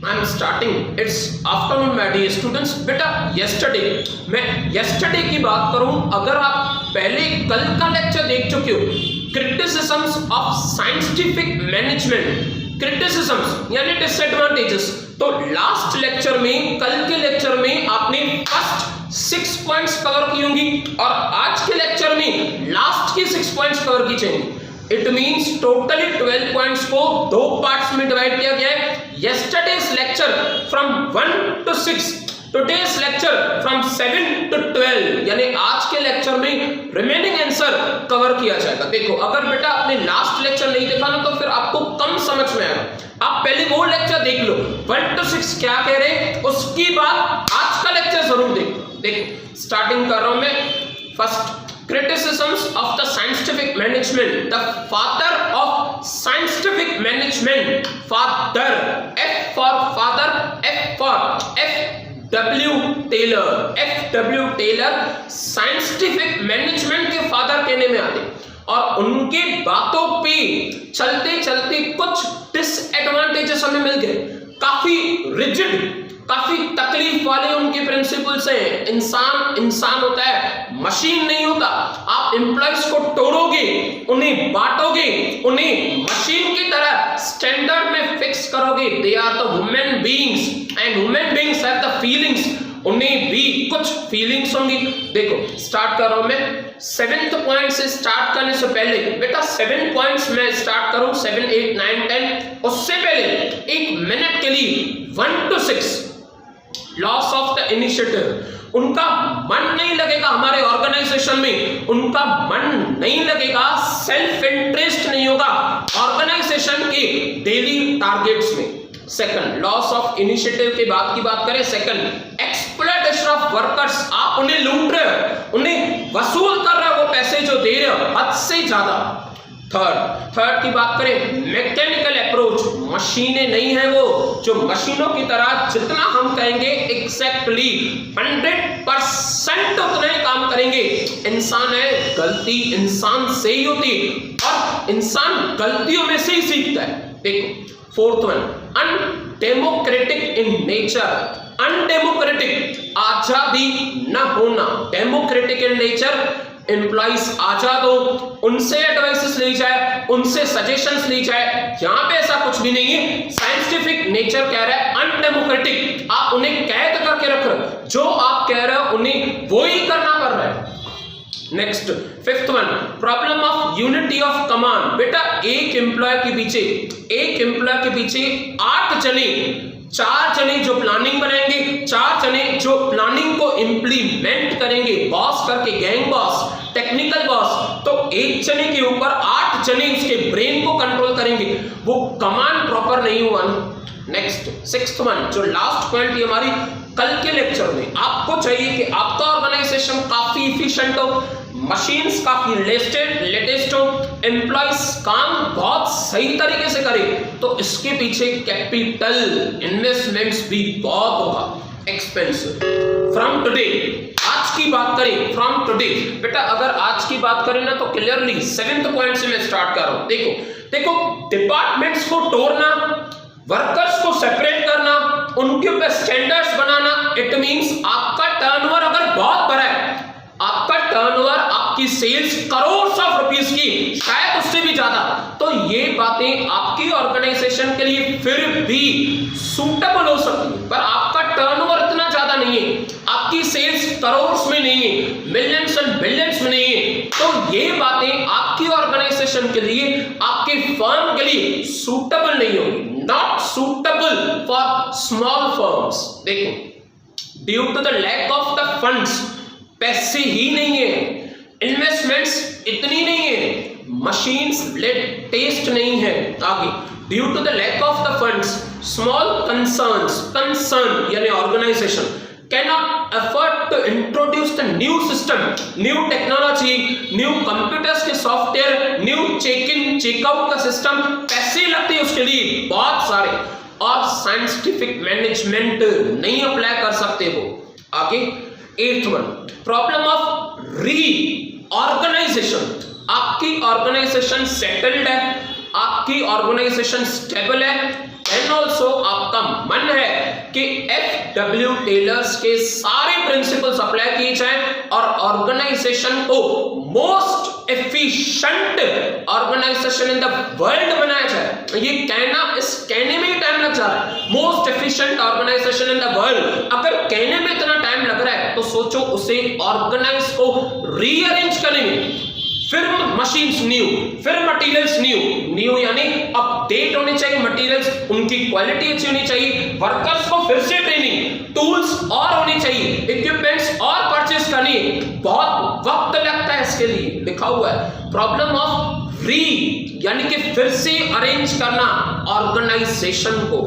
I am starting its afternoon my dear students. बेटा yesterday, मैं yesterday की बात करूं, अगर आप पहले कल का लेक्चर देख चुके हो, criticisms of scientific management, criticisms यानी डिसएडवांटेजेस, तो लास्ट लेक्चर में, कल के लेक्चर में आपने फर्स्ट 6 पॉइंट्स कवर की होंगी और आज के लेक्चर में लास्ट की 6 पॉइंट्स कवर की चाहिए। इट मींस टोटली 12 पॉइंट्स को दो पार्ट्स में डिवाइड किया गया है। Yesterday's lecture from 1 to 6, today's lecture from 7 to 12, यानी आज के लेक्चर में रिमेनिंग आंसर कवर किया जाएगा। देखो, अगर बेटा आपने लास्ट लेक्चर नहीं देखा ना तो फिर आपको कम समझ में आएगा। आप पहले वो लेक्चर देख लो 1 to 6 क्या कह रहे हैं, उसकी बाद आज का लेक्चर जरूर देखो। देखो स्टार्टिंग कर रहा हूं मैं। First, criticisms of the scientific management, the father of scientific management, father, F for father, F for F.W. Taylor, F.W. Taylor scientific management के फादर कहने में आते, और उनके बातों पे चलते चलते कुछ डिसएडवांटेजेस हमें मिल गए। काफी रिजिड, काफी तकलीफ वाले उनके प्रिंसिपल्स हैं। इंसान होता है, मशीन नहीं होता। आप एम्प्लॉइज को तोड़ोगे, उन्हें बांटोगे, उन्हें मशीन की तरह स्टैंडर्ड में फिक्स करोगे। They are the human beings and human beings have the feelings, उन्हें भी कुछ फीलिंग्स होंगी। देखो स्टार्ट कर रहा हूं मैं 7th पॉइंट से। स्टार्ट करने से पहले बेटा 7 पॉइंट्स में स्टार्ट करूं, 7, 8, 9, 10, उससे पहले 1 मिनट के लिए 1 to 6 loss of the initiative. उनका मन नहीं लगेगा हमारे ऑर्गेनाइजेशन में, उनका मन नहीं लगेगा, सेल्फ इंटरेस्ट नहीं होगा ऑर्गेनाइजेशन के डेली टारगेट्स में। सेकंड, लॉस ऑफ इनिशिएटिव के बाद की बात करें। सेकंड, एक्सप्लॉयटेशन ऑफ वर्कर्स, आप उन्हें लूट रहे हो, उन्हें वसूल कर रहे हो वो पैसे जो दे रहे हो हद से ज्यादा। थर्ड की बात करें, मैकेनिकल अप्रोच, मशीनें नहीं है वो जो मशीनों की तरह जितना हम कहेंगे एग्जैक्टली 100% उतना ही काम करेंगे। इंसान है, गलती इंसान से ही होती और इंसान गलतियों में से ही सीखता है। देखो fourth one, undemocratic in nature. Undemocratic, आजादी न होना। डेमोक्रेटिक इन नेचर, एम्प्लॉइज आजाद हो, उनसे एडवाइसेस ली जाए, उनसे सजेशंस ली जाए। यहां पे ऐसा कुछ भी नहीं है। साइंटिफिक नेचर कह रहा है अनडेमोक्रेटिक, आप उन्हें कैद करके रख रहे हो, जो आप कह रहे हो उन्हें वो ही करना पड़ रहा है। Next, fifth one, problem of unity of command. बेटा एक एम्प्लॉय के पीछे 8 जने, 4 जने जो प्लानिंग बनाएंगे, 4 जने जो प्लानिंग को इंप्लीमेंट करेंगे, बॉस करके, गैंग बॉस, टेक्निकल बॉस, तो 1 जने के ऊपर 8 जने उसके ब्रेन को कंट्रोल करेंगे, वो कमांड प्रॉपर नहीं हुआ ना। नेक्स्ट, सिक्स्थ वन, जो लास्ट पॉइंट है हमारी कल के लेक्चर में, आपको चाहिए कि आपका ऑर्गेनाइजेशन काफी इफिशिएंट हो, मशीन्स काफी लेटेस्ट हो, एम्प्लॉइज काम बहुत सही तरीके से करे, तो इसके पीछे कैपिटल इन्वेस्टमेंट्स भी बहुत होगा, एक्सपेंसिव। फ्रॉम टुडे, आज की बात करें, फ्रॉम टुडे, बेटा अगर आज की बात करें ना तो क्लियरली 7th पॉइंट से मैं स्टार्ट कर रहा हूं। देखो डिपार्टमेंट्स को तोड़ना, वर्कर्स को सेपरेट करना, उनके ऊपर स्टैंडर्ड्स बनाना, इट मींस आपका टर्नओवर अगर बहुत बड़ा है, आपका टर्नओवर, आपकी सेल्स करोड़ ऑफ रुपीस की, शायद उससे भी ज्यादा, तो ये बातें आपकी ऑर्गेनाइजेशन के लिए फिर भी सूटेबल हो सकती है, पर आपका टर्नओवर इतना ज्यादा नहीं है, आपकी सेल्स करोड़ में नहीं है, मिलियंस एंड बिलियंस में नहीं है, तो ये बातें आपकी ऑर्गेनाइजेशन के लिए, आपके फर्म के लिए सूटेबल नहीं होगी, not suitable for small firms. देखो, due to the lack of the funds, पैसे ही नहीं है, इन्वेस्टमेंट्स इतनी नहीं है, मशीन्स टेस्ट नहीं है, आगे due to the lack of the funds, small concern यानी organization cannot afford to introduce the new system, new technology, new computers के software, new check in checkout का सिस्टम, पैसे लगते हैं उसके लिए बहुत सारे, और साइंटिफिक मैनेजमेंट नहीं अप्लाई कर सकते हो। आगे 8th one, problem of reorganization. आपकी ऑर्गेनाइजेशन सेटल्ड है, आपकी ऑर्गेनाइजेशन स्टेबल है, देन ऑल्सो आपका मन है कि FW टेलर्स के सारे प्रिंसिपल्स अप्लाई किए जाएं और ऑर्गेनाइजेशन को most efficient organization in the world बनाया जाए। ये कहने में टाइम लग जा रहा है, most efficient organization in the world. अगर कहने में इतना टाइम लग रहा है तो सोचो उसे ऑर्गेनाइज को रीअरेंज करने में, फिर मशीन्स न्यू, फिर मटेरियल्स न्यू यानी अपडेट होने चाहिए मटेरियल्स, उनकी क्वालिटी अच्छी होनी चाहिए, वर्कर्स को फिर से ट्रेनिंग, टूल्स और होनी चाहिए, इक्विपमेंट्स और परचेस करनी है, बहुत वक्त लगता है इसके लिए। लिखा हुआ है प्रॉब्लम ऑफ री यानी कि फिर से अरेंज करना ऑर्गेनाइजेशन को।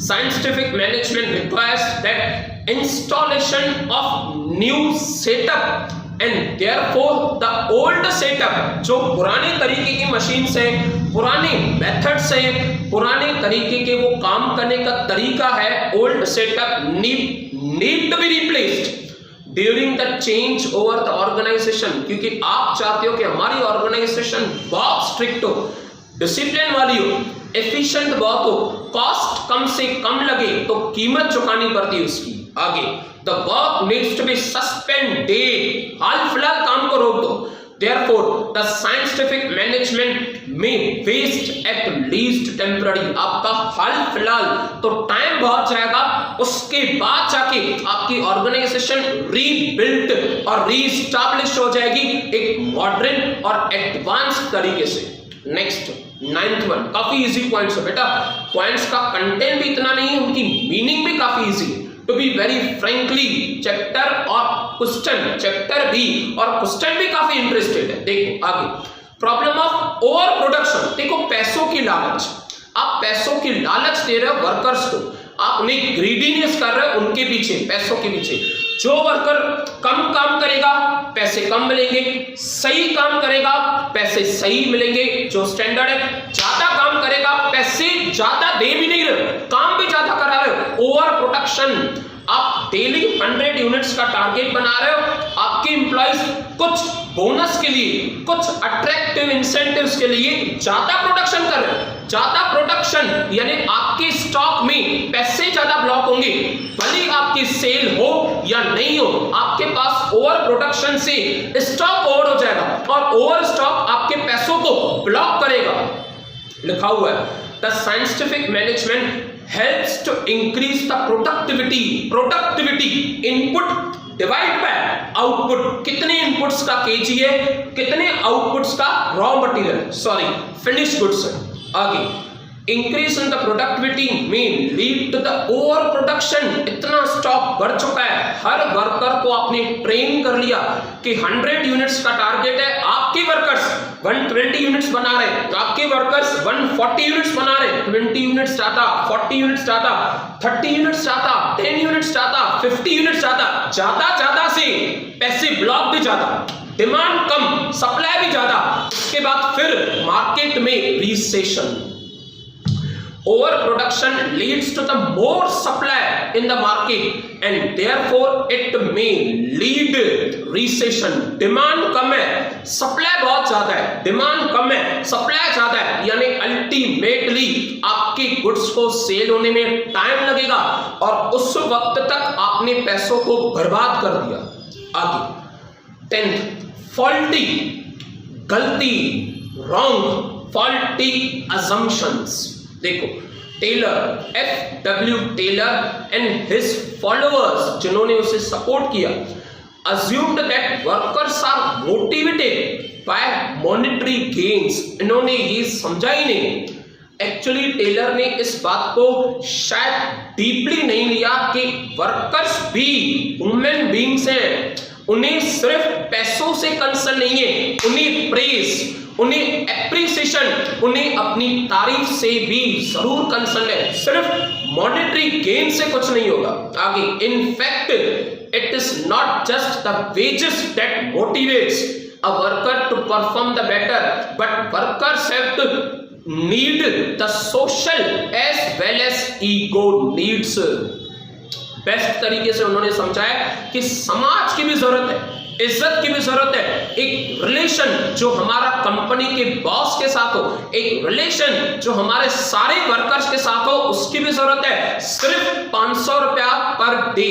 Scientific management requires that installation of new setup and therefore the old setup, जो पुराने तरीके की मशीन से, पुराने मेथड्स से, पुराने तरीके के वो काम करने का तरीका है, old setup need to be replaced during the change over the organization. क्योंकि आप चाहते हो कि हमारी ऑर्गेनाइजेशन बहुत स्ट्रिक्ट हो, डिसिप्लिन वाली हो, एफिशिएंट बहुत हो, कॉस्ट कम से कम लगे तो कीमत चुकानी पड़ती है उसकी। आगे the work needs to be suspended, हाल फिलहाल काम को रोक दो। Therefore, the scientific management may waste at least temporary, आपका हाल फिलहाल तो टाइम बहुत जाएगा, उसके बाद जाके आपकी ऑर्गेनाइजेशन रीबिल्ट और रीस्टैब्लिश हो जाएगी एक मॉडर्न और एडवांस तरीके से। नेक्स्ट 9th वन, काफी इजी पॉइंट्स है बेटा, पॉइंट्स का कंटेंट भी इतना नहीं है, उनकी मीनिंग भी काफी इजी है। To be very frankly chapter और क्वेश्चन, चैप्टर भी और क्वेश्चन भी काफी इंटरेस्टेड है। देखो आगे, प्रॉब्लम ऑफ ओवर प्रोडक्शन। देखो पैसों की लालच, आप पैसों की लालच दे रहे हो वर्कर्स को, आप उन्हें ग्रीडीनेस कर रहे हो उनके पीछे, पैसों के पीछे। जो वर्कर कम काम करेगा पैसे कम मिलेंगे, सही काम करेगा पैसे सही मिलेंगे, जो स्टैंडर्ड है, ज्यादा काम करेगा पैसे ज्यादा दे भी नहीं रहे, काम भी ज्यादा करा रहे हो, ओवर प्रोडक्शन। आप डेली 100 यूनिट्स का टारगेट बना रहे हो, आपके एम्प्लॉइज कुछ बोनस के लिए, कुछ अट्रैक्टिव इंसेंटिव्स के लिए ज्यादा प्रोडक्शन कर रहे हो। ज्यादा प्रोडक्शन यानी आपके स्टॉक में पैसे ज्यादा ब्लॉक होंगे, भले आपकी सेल हो या नहीं हो, आपके पास ओवर प्रोडक्शन से स्टॉक ओवर हो जाएगा और ओवर स्टॉक आपके पैसों को ब्लॉक करेगा। लिखा हुआ है the scientific management helps to increase the productivity input divide by output. कितने इनपुट्स का केजी है, कितने आउटपुट्स का raw material sorry finish goods है। आगे इंक्रीज इन द प्रोडक्टिविटी में lead to the over production. इतना स्टॉक बढ़ चुका है, हर वर्कर को आपने ट्रेन कर लिया कि 100 यूनिट्स का टारगेट है, आपके वर्कर्स 120 यूनिट्स बना रहे हैं, आपके वर्कर्स 140 यूनिट्स बना रहे हैं, 20 यूनिट्स चाहता, 40 यूनिट्स चाहता, 30 यूनिट्स चाहता, 10 यूनिट्स चाहता, 50 यूनिट्स चाहता, ज्यादा से पैसे ब्लॉक भी ज्यादा, डिमांड कम, सप्लाई भी ज्यादा। इसके बाद फिर मार्केट में recession. Overproduction leads to the more supply in the market and therefore it may lead recession. Demand कम है, supply बहुत ज्यादा है, demand कम है, supply ज्यादा है, यानी ultimately आपके goods को सेल होने में टाइम लगेगा और उस वक्त तक आपने पैसों को बर्बाद कर दिया। आगे 10th faulty, गलती, wrong, faulty assumptions। देखो Taylor, FW Taylor and his followers, जिन्होंने उसे सपोर्ट किया, assumed that workers are motivated by monetary gains। इन्होंने ये समझा ही नहीं, एक्चुअली टेलर ने इस बात को शायद डीपली नहीं लिया कि वर्कर्स भी ह्यूमन बीइंग्स हैं, उन्हें सिर्फ पैसों से कंसर्न नहीं है, उन्हें प्रेज, उन्हें एप्रिसिएशन, उन्हें अपनी तारीफ से भी जरूर कंसर्न है, सिर्फ मॉनेटरी गेन से कुछ नहीं होगा। आगे in fact it is not just the wages that motivates a worker to perform the better but workers have to need the social as well as ego needs. Best तरीके से उन्होंने समझाया कि समाज की भी जरूरत है, इज्जत की भी जरूरत है, एक रिलेशन जो हमारा कंपनी के बॉस के साथ हो, एक रिलेशन जो हमारे सारे वर्कर्स के साथ हो, उसकी भी जरूरत है। सिर्फ 500 रुपया per day,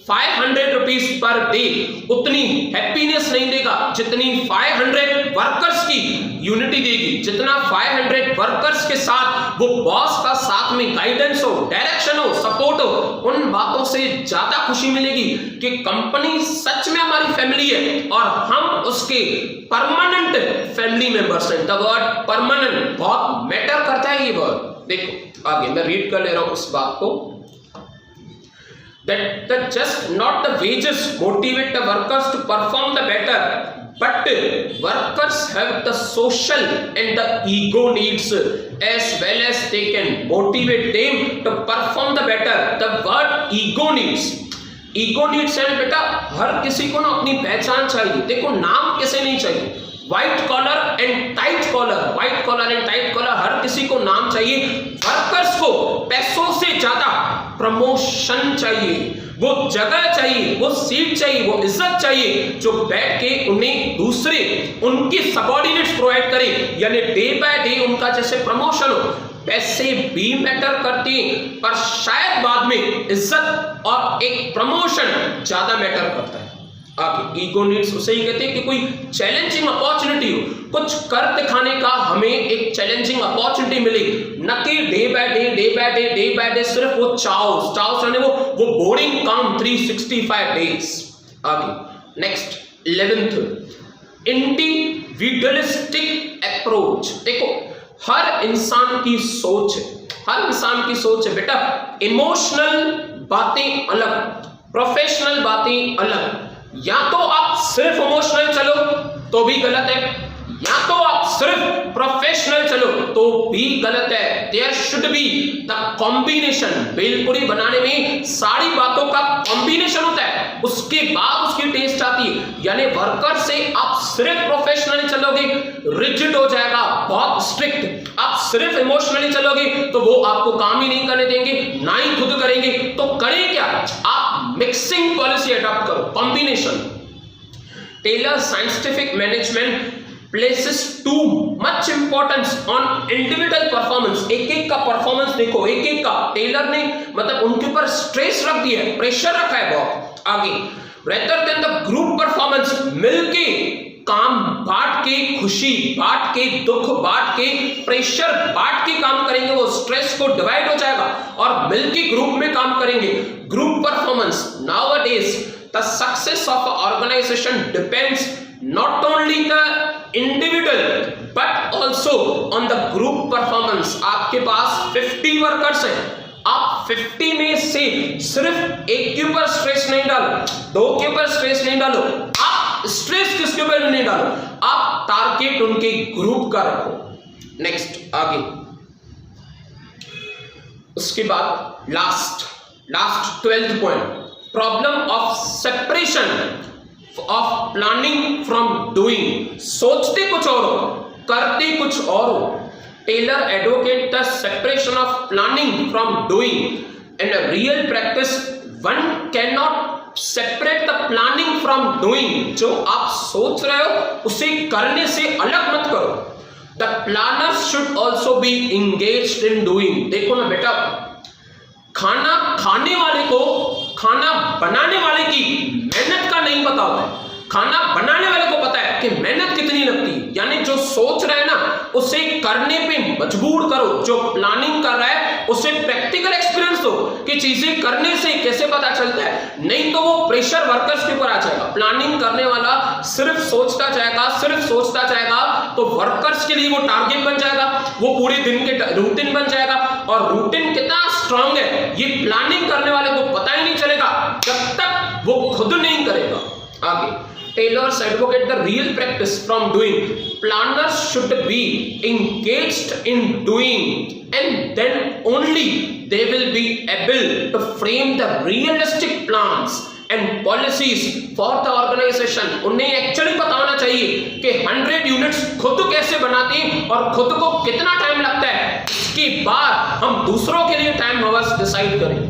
500 rupees per day उतनी हैप्पीनेस नहीं देगा जितनी 500 वर्कर्स की यूनिटी देगी, जितना 500 वर्कर्स के साथ वो बॉस का साथ में गाइडेंस हो, डायरेक्शन हो, सपोर्ट हो, उन बातों से ज्यादा खुशी मिलेगी कि कंपनी सच में हमारी फैमिली है और हम उसके परमानेंट फैमिली मेंबर्स हैं। द वर्ड परमानेंट बहुत मैटर करता है ये वर्ड। देखो आगे मैं रीड कर ले रहा हूं इस बात को, that just not the wages motivate the workers to perform the better, but workers have the social and the ego needs as well as they can motivate them to perform the better. The word ego needs है बेटा, हर किसी को ना अपनी पहचान चाहिए। देखो नाम किसे नहीं चाहिए, white collar and tight collar, white collar and tight collar, हर किसी को नाम चाहिए। वर्कर्स को पैसों से ज्यादा प्रमोशन चाहिए, वो जगह चाहिए, वो सीट चाहिए, वो इज्जत चाहिए जो बैठ के उन्हें दूसरे उनकी सबऑर्डिनेट्स प्रोवाइड करें, यानी डे बाय डे उनका जैसे प्रमोशन हो। पैसे भी मैटर करती हैं पर शायद बाद में इज्जत और एक प्रमोशन ज्यादा मैटर करता है। आगे ईगो नीड्स उसे ही कहते हैं कि कोई चैलेंजिंग अपॉर्चुनिटी हो, कुछ कर दिखाने का हमें एक चैलेंजिंग अपॉर्चुनिटी मिले, न कि डे बाय डे सिर्फ वो चाउस यानी वो बोरिंग काम 365 डेज। आगे नेक्स्ट 11th इंडिविजुअलिस्टिक अप्रोच। देखो हर इंसान की सोच है बेटा, इमोशनल बातें अलग, प्रोफेशनल बातें अलग। या तो आप सिर्फ इमोशनल चलो तो भी गलत है, या तो आप सिर्फ प्रोफेशनल चलो तो भी गलत है। There should be the combination. Bhelpuri बनाने में सारी बातों का कॉम्बिनेशन होता है, उसके बाद उसकी टेस्ट आती है। यानी वर्कर से आप सिर्फ प्रोफेशनली चलोगे रिजिड हो जाएगा, बहुत स्ट्रिक्ट। आप सिर्फ इमोशनली चलोगे तो वो आपको काम ही नहीं करने देंगे, ना ही खुद करेंगे। तो करें क्या, आप मिक्सिंग पॉलिसी अडॉप्ट करो, combination. Taylor scientific management places too much importance on individual performance। एक का परफॉर्मेंस देखो, एक का टेलर ने मतलब उनके ऊपर स्ट्रेस रख दिया है, प्रेशर रखा है बहुत। आगे rather than the group performance, मिलके काम बांट के, खुशी बांट के, दुख बांट के, प्रेशर बांट के काम करेंगे, वो स्ट्रेस को डिवाइड हो जाएगा और मिलके ग्रुप में काम करेंगे। Group performance nowadays the success of an organization depends not only the individual but also on the group performance। आपके पास 50 वर्कर्स हैं, आप 50 में से सिर्फ एक के ऊपर स्ट्रेस नहीं डालो, दो के ऊपर स्ट्रेस नहीं डालो, आप स्ट्रेस किसके ऊपर भी नहीं डालो, आप टारगेट उनके ग्रुप का रखो। नेक्स्ट आगे उसके बाद last 12th point, problem of separation of planning from doing. सोचते कुछ और हो, करते कुछ और हो। Taylor advocate the separation of planning from doing. In real practice one can not separate the planning from doing. जो आप सोच रहे हो उसे करने से अलग मत करो। The planners should also be engaged in doing. देखो ना बेटा, खाना खाने वाले को खाना बनाने वाले की मेहनत का नहीं पता होता है, खाना बनाने वाले को पता है कि मेहनत कितनी लगती है। यानी जो सोच रहा है ना उसे करने पे मजबूर करो, जो प्लानिंग कर रहा है उसे प्रैक्टिकल एक्सपीरियंस दो कि चीजें करने से कैसे पता चलता है, नहीं तो वो प्रेशर वर्कर्स के ऊपर आ जाएगा। प्लानिंग करने वाला सिर्फ सोचता जाएगा तो वर्कर्स के लिए वो टारगेट बन जाएगा, वो पूरे दिन के रूटीन बन जाएगा। और रूटीन कितना स्ट्रांग है ये प्लानिंग करने वाले को पता ही नहीं चलेगा जब तक वो खुद नहीं करेगा। आगे Tailors advocate the real practice from doing. Planners should be engaged in doing, and then only they will be able to frame the realistic plans and policies for the organization. उन्हें एक्चुअली पता होना चाहिए कि 100 units खुद कैसे बनाते हैं और खुद को कितना टाइम लगता है, इसके बाद हम दूसरों के लिए टाइम आवर्स डिसाइड करें।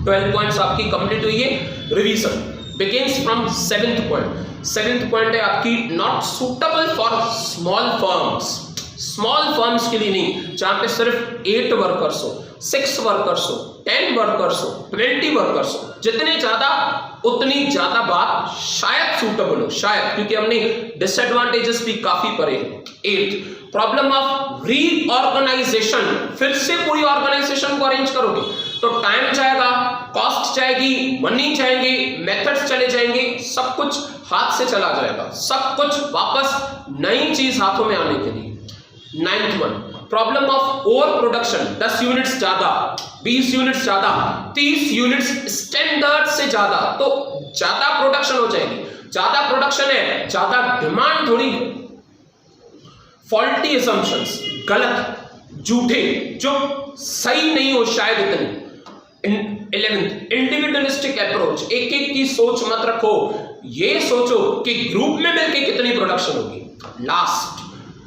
12 पॉइंट्स आपकी कंप्लीट हुई है। Revision begins from 7th point. 7th point है आपकी not suitable for small firms. Small firms के लिए नहीं, जहां पे सिर्फ 8 वर्कर्स हो, 6 वर्कर्स हो, 10 वर्कर्स हो, 20 वर्कर्स हो, जितने ज्यादा उतनी ज्यादा बात शायद सूटेबल हो, शायद, क्योंकि हमने डिसएडवांटेजेस भी काफी पढ़े हैं। 8 प्रॉब्लम ऑफ रीऑर्गेनाइजेशन, फिर से पूरी ऑर्गेनाइजेशन को अरेंज करोगे तो टाइम जाएगा, कॉस्ट जाएगी, मनी जाएंगे, मेथड्स चले जाएंगे, सब कुछ हाथ से चला जाएगा, सब कुछ वापस नई चीज हाथों में आने के लिए। 9th one problem of over production, 10 units ज्यादा, 20 यूनिट्स ज्यादा, 30 यूनिट्स स्टैंडर्ड से ज्यादा, तो ज्यादा प्रोडक्शन हो जाएगी, ज्यादा प्रोडक्शन है, ज्यादा डिमांड थोड़ी है। फॉल्टी असम्पशंस, गलत, झूठे, जो सही नहीं हो शायद इतनी। 11th इंडिविजुअलिस्टिक अप्रोच, एक एक की सोच मत रखो, ये सोचो कि ग्रुप में मिलकर कितनी प्रोडक्शन होगी। Last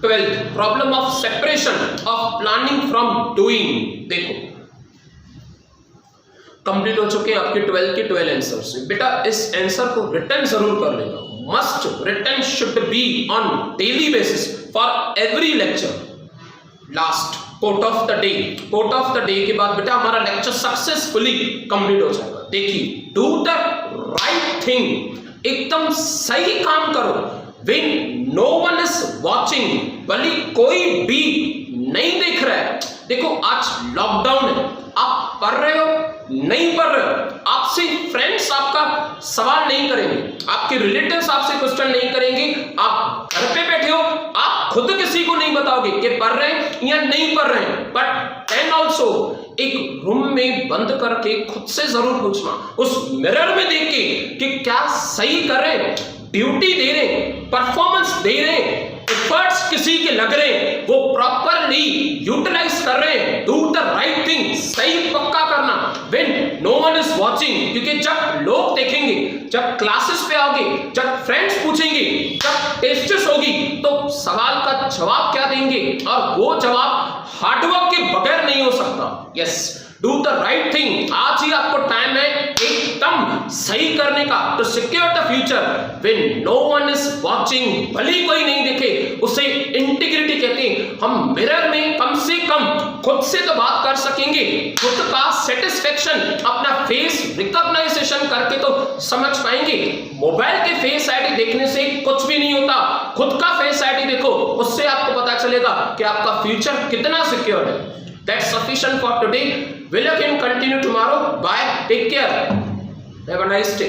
12th problem of separation of planning from doing. देखो कंप्लीट हो चुके हैं आपके 12 के 12 आंसर्स। बेटा इस आंसर को रिटर्न जरूर कर लेना, must return should be on daily basis for every lecture. Last quote of the day, quote of the day के बाद बेटा हमारा लेक्चर सक्सेसफुली कंप्लीट हो जाएगा। देखिए, डू द राइट थिंग, एकदम सही काम करो। When no one is watching, भले कोई भी नहीं देख रहा है। देखो आज लॉकडाउन है, आप पढ़ रहे हो नहीं पढ़ रहे हो, आपसे फ्रेंड्स आपका सवाल नहीं करेंगे, आपके रिलेटिव्स आपसे क्वेश्चन नहीं करेंगे, आप घर पे बैठे हो, आप खुद किसी को नहीं बताओगे कि पढ़ रहे हैं या नहीं पढ़ रहे हैं। बट देन ऑल्सो एक रूम में बंद करके खुद से जरूर पूछना, उस मिरर में देख के कि क्या सही कर रहे हैं, ड्यूटी दे रहे, परफॉर्मेंस दे रहे, एफर्ट्स किसी के लग रहे, वो प्रॉपरली यूटिलाइज कर रहे हैं। डू द राइट थिंग, सही पक्का करना when no one is watching, क्योंकि जब लोग देखेंगे, जब क्लासेस पे आओगे, जब फ्रेंड्स पूछेंगे, जब टेस्ट्स होगी, तो सवाल का जवाब क्या देंगे, और वो जवाब हार्डवर्क के बगैर नहीं हो सकता। Yes, do the right thing. आज ही आपको टाइम है एकदम सही करने का, to secure the future when no one is watching. भले कोई नहीं देखे, उसे इंटीग्रिटी कहते हैं। हम मिरर में कम से कम खुद से तो बात कर सकेंगे, खुद का सेटिस्फेक्शन, अपना फेस रिकॉग्नाइजेशन करके तो समझ पाएंगे। मोबाइल के फेस आईडी देखने से कुछ भी नहीं होता, खुद का फेस आईडी देखो, उससे आपको पता चलेगा कि आपका फ्यूचर कितना सिक्योर है। That's sufficient for today. We'll again continue tomorrow. Bye. Take care. Have a nice day.